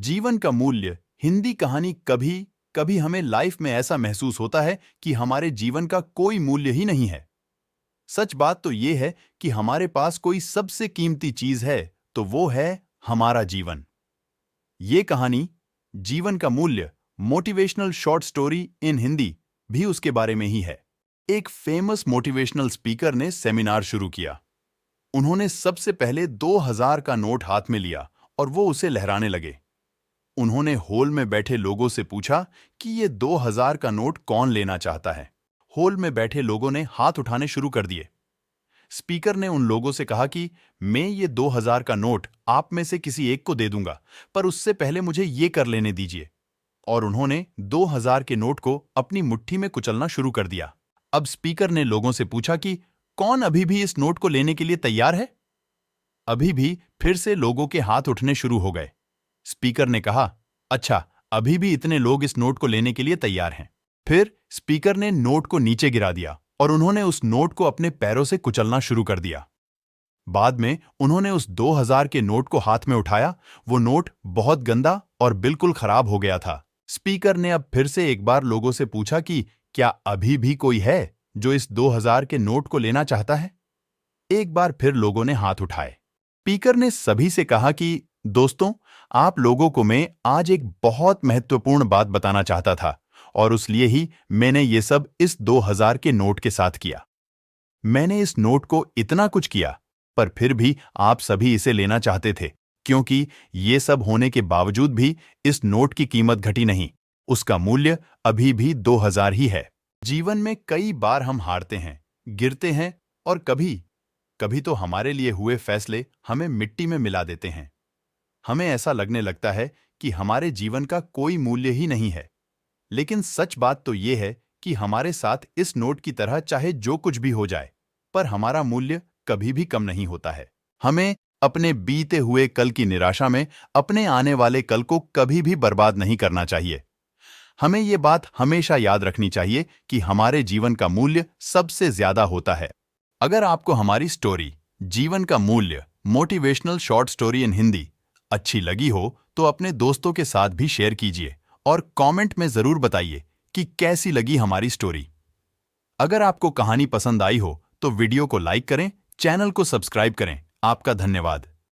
जीवन का मूल्य हिंदी कहानी कभी कभी हमें लाइफ में ऐसा महसूस होता है कि हमारे जीवन का कोई मूल्य ही नहीं है। सच बात तो ये है कि हमारे पास कोई सबसे कीमती चीज है तो वो है हमारा जीवन। ये कहानी जीवन का मूल्य motivational short story in Hindi भी उसके बारे में ही है। एक फेमस मोटिवेशनल स्पीकर ने सेमिनार शुरू किया। उन्होंने सबसे पहले 2000 का नोट हाथ में लिया और वो उसे लहराने लगे। उन्होंने हॉल में बैठे लोगों से पूछा कि ये 2000 का नोट कौन लेना चाहता है। हॉल में बैठे लोगों ने हाथ उठाने शुरू कर दिए। स्पीकर ने उन लोगों से कहा कि मैं ये 2000 का नोट आप में से किसी एक को दे दूंगा, पर उससे पहले मुझे ये कर लेने दीजिए। और उन्होंने 2000 के नोट को अपनी मुट्ठी में कुचलना शुरू कर दिया। अब स्पीकर ने लोगों से पूछा कि कौन अभी भी इस नोट को लेने के लिए तैयार है। अभी भी फिर से लोगों के हाथ उठने शुरू हो गए। स्पीकर ने कहा, अच्छा, अभी भी इतने लोग इस नोट को लेने के लिए तैयार हैं। फिर स्पीकर ने नोट को नीचे गिरा दिया और उन्होंने उस नोट को अपने पैरों से कुचलना शुरू कर दिया। बाद में उन्होंने उस 2000 के नोट को हाथ में उठाया। वो नोट बहुत गंदा और बिल्कुल खराब हो गया था। स्पीकर ने अब फिर से एक बार लोगों से पूछा कि क्या अभी भी कोई है जो इस 2000 के नोट को लेना चाहता है। एक बार फिर लोगों ने हाथ उठाए। स्पीकर ने सभी से कहा कि दोस्तों, आप लोगों को मैं आज एक बहुत महत्वपूर्ण बात बताना चाहता था और उसलिए ही मैंने ये सब इस 2000 के नोट के साथ किया। मैंने इस नोट को इतना कुछ किया, पर फिर भी आप सभी इसे लेना चाहते थे, क्योंकि ये सब होने के बावजूद भी इस नोट की कीमत घटी नहीं। उसका मूल्य अभी भी 2000 ही है। जीवन में कई बार हम हारते हैं, गिरते हैं और कभी तो हमारे लिए हुए फैसले हमें मिट्टी में मिला देते हैं। हमें ऐसा लगने लगता है कि हमारे जीवन का कोई मूल्य ही नहीं है। लेकिन सच बात तो ये है कि हमारे साथ इस नोट की तरह चाहे जो कुछ भी हो जाए, पर हमारा मूल्य कभी भी कम नहीं होता है। हमें अपने बीते हुए कल की निराशा में अपने आने वाले कल को कभी भी बर्बाद नहीं करना चाहिए। हमें ये बात हमेशा याद रखनी चाहिए कि हमारे जीवन का मूल्य सबसे ज्यादा होता है। अगर आपको हमारी स्टोरी जीवन का मूल्य motivational short story in Hindi अच्छी लगी हो तो अपने दोस्तों के साथ भी शेयर कीजिए और कमेंट में जरूर बताइए कि कैसी लगी हमारी स्टोरी। अगर आपको कहानी पसंद आई हो तो वीडियो को लाइक करें, चैनल को सब्सक्राइब करें। आपका धन्यवाद।